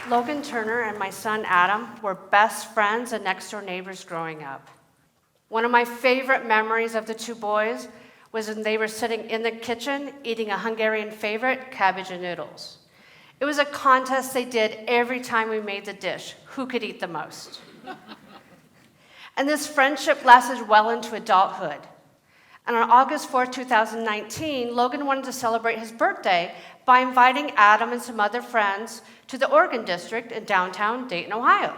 Logan Turner and my son Adam were best friends and next-door neighbors growing up. One of my favorite memories of the two boys was when they were sitting in the kitchen eating a Hungarian favorite, cabbage and noodles. It was a contest they did every time we made the dish, who could eat the most. And this friendship lasted well into adulthood. And on August 4th, 2019, Logan wanted to celebrate his birthday by inviting Adam and some other friends to the Oregon District in downtown Dayton, Ohio.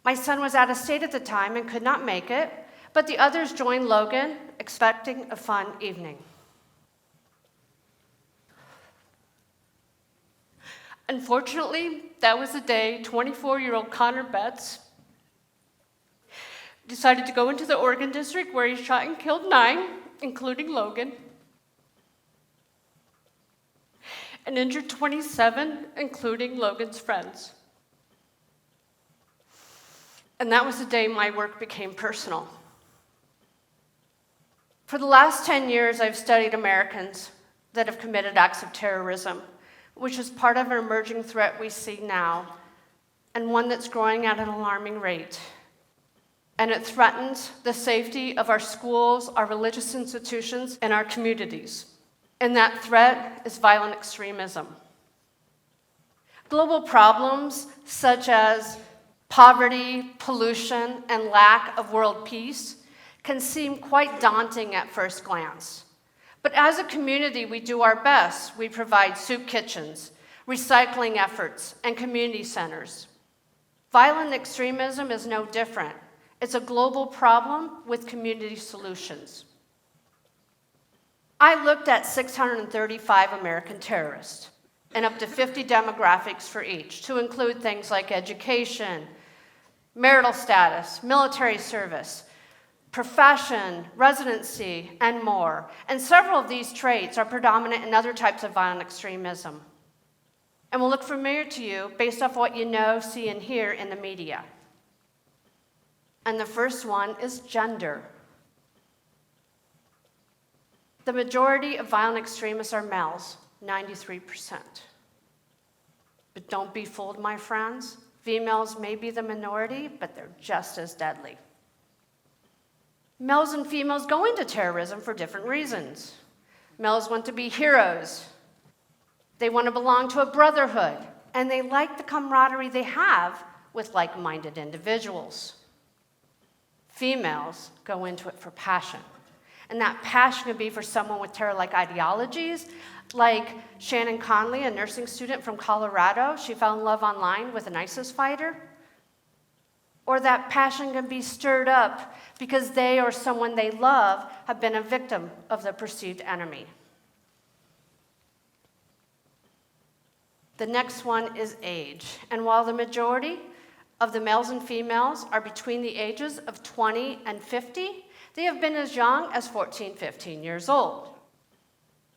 My son was out of state at the time and could not make it, but the others joined Logan, expecting a fun evening. Unfortunately, that was the day 24-year-old Connor Betts decided to go into the Oregon District where he shot and killed 9, including Logan, and injured 27, including Logan's friends. And that was the day my work became personal. For the last 10 years, I've studied Americans that have committed acts of terrorism, which is part of an emerging threat we see now, and one that's growing at an alarming rate. And it threatens the safety of our schools, our religious institutions, and our communities. And that threat is violent extremism. Global problems such as poverty, pollution, and lack of world peace can seem quite daunting at first glance. But as a community, we do our best. We provide soup kitchens, recycling efforts, and community centers. Violent extremism is no different. It's a global problem with community solutions. I looked at 635 American terrorists and up to 50 demographics for each, to include things like education, marital status, military service, profession, residency, and more. And several of these traits are predominant in other types of violent extremism and will look familiar to you based off what you know, see, and hear in the media. And the first one is gender. The majority of violent extremists are males, 93%. But don't be fooled, my friends. Females may be the minority, but they're just as deadly. Males and females go into terrorism for different reasons. Males want to be heroes. They want to belong to a brotherhood, and they like the camaraderie they have with like-minded individuals. Females go into it for passion. And that passion could be for someone with terror-like ideologies, like Shannon Conley, a nursing student from Colorado. She fell in love online with an ISIS fighter. Or that passion can be stirred up because they or someone they love have been a victim of the perceived enemy. The next one is age. And while the majority of the males and females are between the ages of 20 and 50, they have been as young as 14, 15 years old.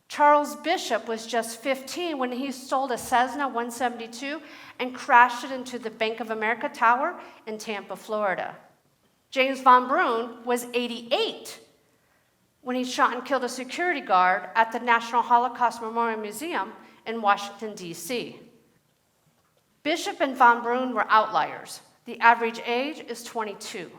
Charles Bishop was just 15 when he stole a Cessna 172 and crashed it into the Bank of America Tower in Tampa, Florida. James Von Brunn was 88 when he shot and killed a security guard at the National Holocaust Memorial Museum in Washington, D.C. Bishop and Von Brunn were outliers. The average age is 22.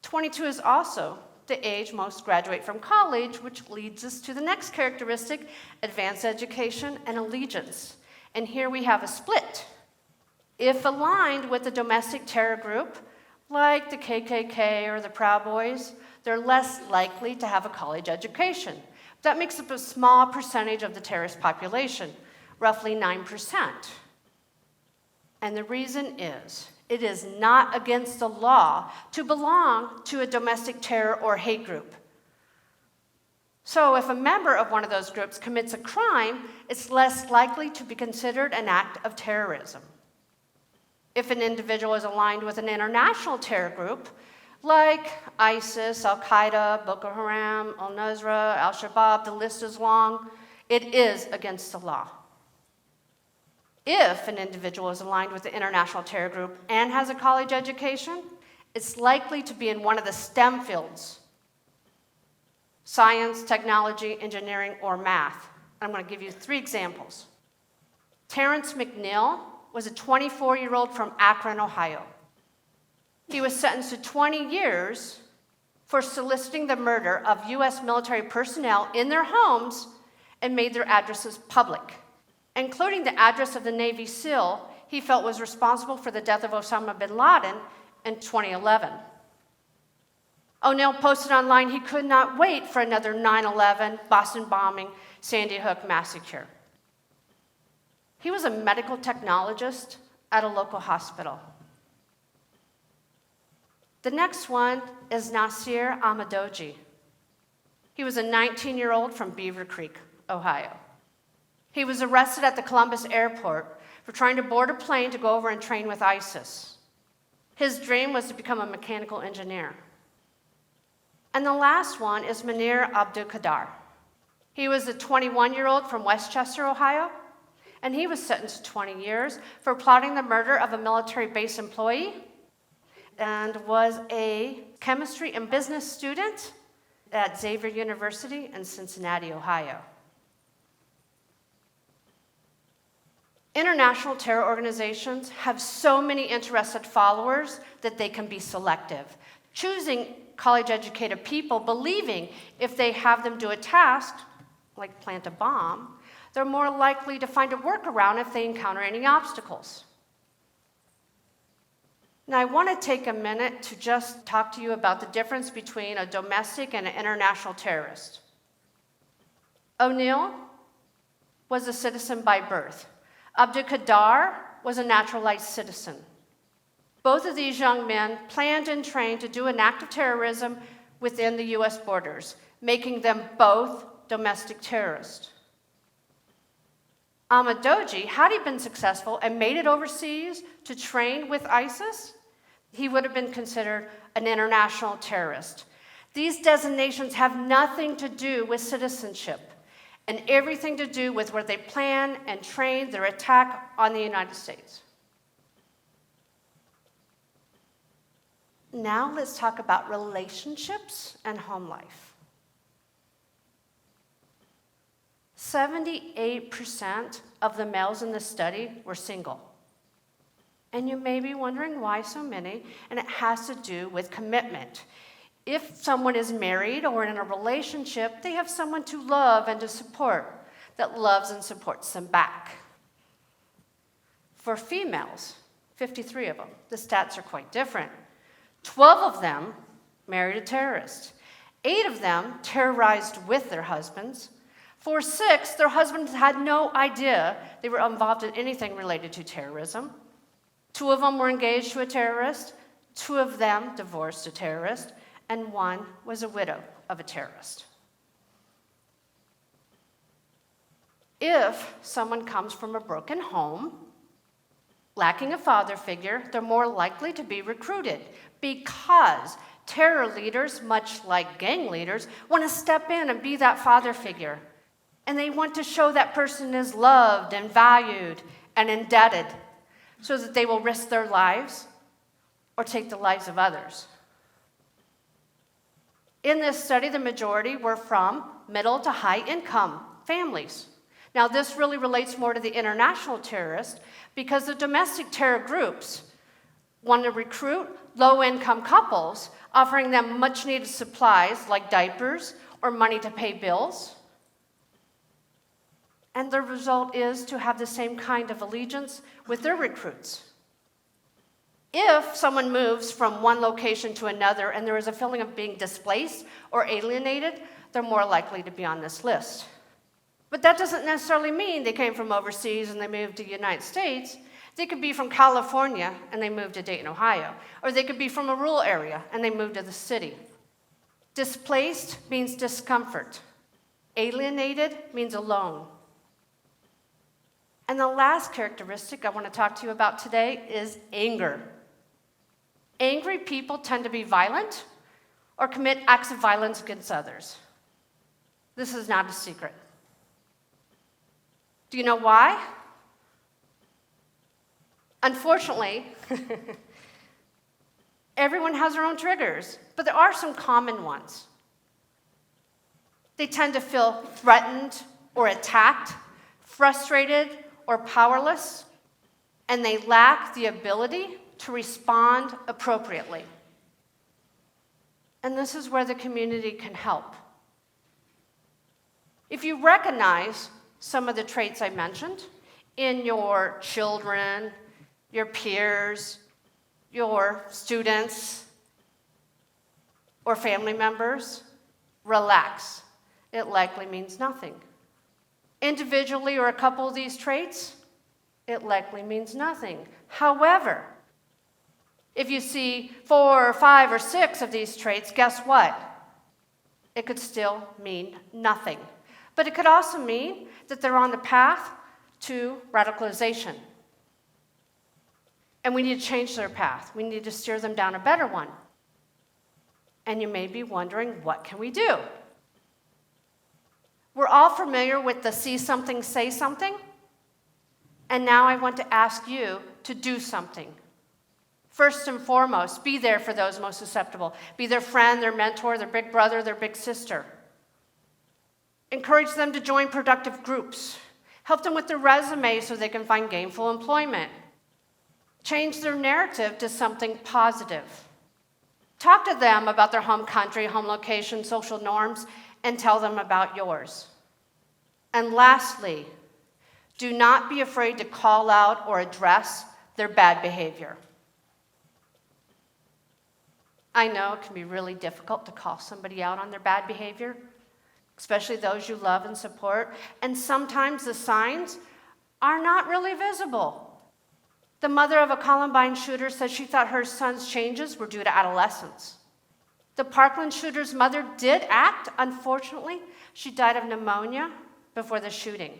22 is also the age most graduate from college, which leads us to the next characteristic, advanced education and allegiance. And here we have a split. If aligned with a domestic terror group, like the KKK or the Proud Boys, they're less likely to have a college education. That makes up a small percentage of the terrorist population, roughly 9%. And the reason is, it is not against the law to belong to a domestic terror or hate group. So if a member of one of those groups commits a crime, it's less likely to be considered an act of terrorism. If an individual is aligned with an international terror group, like ISIS, Al-Qaeda, Boko Haram, Al-Nusra, Al-Shabaab, the list is long, it is against the law. If an individual is aligned with the international terror group and has a college education, it's likely to be in one of the STEM fields: science, technology, engineering, or math. I'm going to give you 3 examples. Terrence McNeil was a 24-year-old from Akron, Ohio. He was sentenced to 20 years for soliciting the murder of U.S. military personnel in their homes and made their addresses public, including the address of the Navy SEAL he felt was responsible for the death of Osama bin Laden in 2011. O'Neill posted online he could not wait for another 9/11, Boston bombing, Sandy Hook massacre. He was a medical technologist at a local hospital. The next one is Nasir Ahmadoji. He was a 19-year-old from Beaver Creek, Ohio. He was arrested at the Columbus airport for trying to board a plane to go over and train with ISIS. His dream was to become a mechanical engineer. And the last one is Munir Abdulkader. He was a 21-year-old from Westchester, Ohio, and he was sentenced to 20 years for plotting the murder of a military base employee and was a chemistry and business student at Xavier University in Cincinnati, Ohio. International terror organizations have so many interested followers that they can be selective, choosing college-educated people, believing if they have them do a task, like plant a bomb, they're more likely to find a workaround if they encounter any obstacles. Now, I want to take a minute to just talk to you about the difference between a domestic and an international terrorist. O'Neill was a citizen by birth. Abdulkader was a naturalized citizen. Both of these young men planned and trained to do an act of terrorism within the U.S. borders, making them both domestic terrorists. Ahmadoji, had he been successful and made it overseas to train with ISIS, he would have been considered an international terrorist. These designations have nothing to do with citizenship and everything to do with where they plan and train their attack on the United States. Now let's talk about relationships and home life. 78% of the males in the study were single. And you may be wondering why so many, and it has to do with commitment. If someone is married or in a relationship, they have someone to love and to support that loves and supports them back. For females, 53 of them, the stats are quite different. 12 of them married a terrorist. 8 of them terrorized with their husbands. For 6, their husbands had no idea they were involved in anything related to terrorism. 2 of them were engaged to a terrorist. 2 of them divorced a terrorist. And 1 was a widow of a terrorist. If someone comes from a broken home, lacking a father figure, they're more likely to be recruited because terror leaders, much like gang leaders, want to step in and be that father figure. And they want to show that person is loved and valued and indebted so that they will risk their lives or take the lives of others. In this study, the majority were from middle to high income families. Now, this really relates more to the international terrorists because the domestic terror groups want to recruit low-income couples, offering them much-needed supplies like diapers or money to pay bills. And the result is to have the same kind of allegiance with their recruits. If someone moves from one location to another and there is a feeling of being displaced or alienated, they're more likely to be on this list. But that doesn't necessarily mean they came from overseas and they moved to the United States. They could be from California and they moved to Dayton, Ohio. Or they could be from a rural area and they moved to the city. Displaced means discomfort. Alienated means alone. And the last characteristic I want to talk to you about today is anger. Angry people tend to be violent or commit acts of violence against others. This is not a secret. Do you know why? Unfortunately, everyone has their own triggers, but there are some common ones. They tend to feel threatened or attacked, frustrated, or powerless, and they lack the ability to respond appropriately. And this is where the community can help. If you recognize some of the traits I mentioned in your children, your peers, your students, or family members, relax. It likely means nothing. Individually or a couple of these traits, it likely means nothing. However, if you see 4 or 5 or 6 of these traits, guess what? It could still mean nothing. But it could also mean that they're on the path to radicalization. And we need to change their path. We need to steer them down a better one. And you may be wondering, what can we do? We're all familiar with the see something, say something. And now I want to ask you to do something. First and foremost, be there for those most susceptible. Be their friend, their mentor, their big brother, their big sister. Encourage them to join productive groups. Help them with their resume so they can find gainful employment. Change their narrative to something positive. Talk to them about their home country, home location, social norms, and tell them about yours. And lastly, do not be afraid to call out or address their bad behavior. I know it can be really difficult to call somebody out on their bad behavior, especially those you love and support, and sometimes the signs are not really visible. The mother of a Columbine shooter said she thought her son's changes were due to adolescence. The Parkland shooter's mother did act. Unfortunately, she died of pneumonia before the shooting.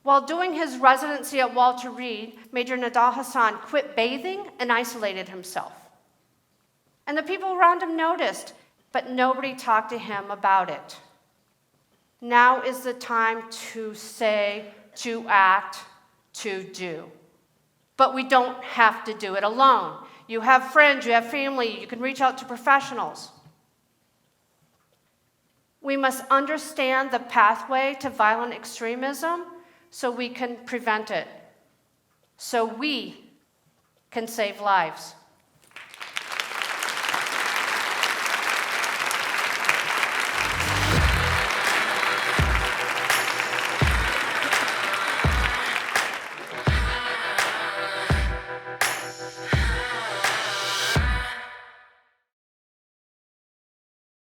While doing his residency at Walter Reed, Major Nadal Hassan quit bathing and isolated himself. And the people around him noticed, but nobody talked to him about it. Now is the time to say, to act, to do. But we don't have to do it alone. You have friends, you have family, you can reach out to professionals. We must understand the pathway to violent extremism so we can prevent it, so we can save lives.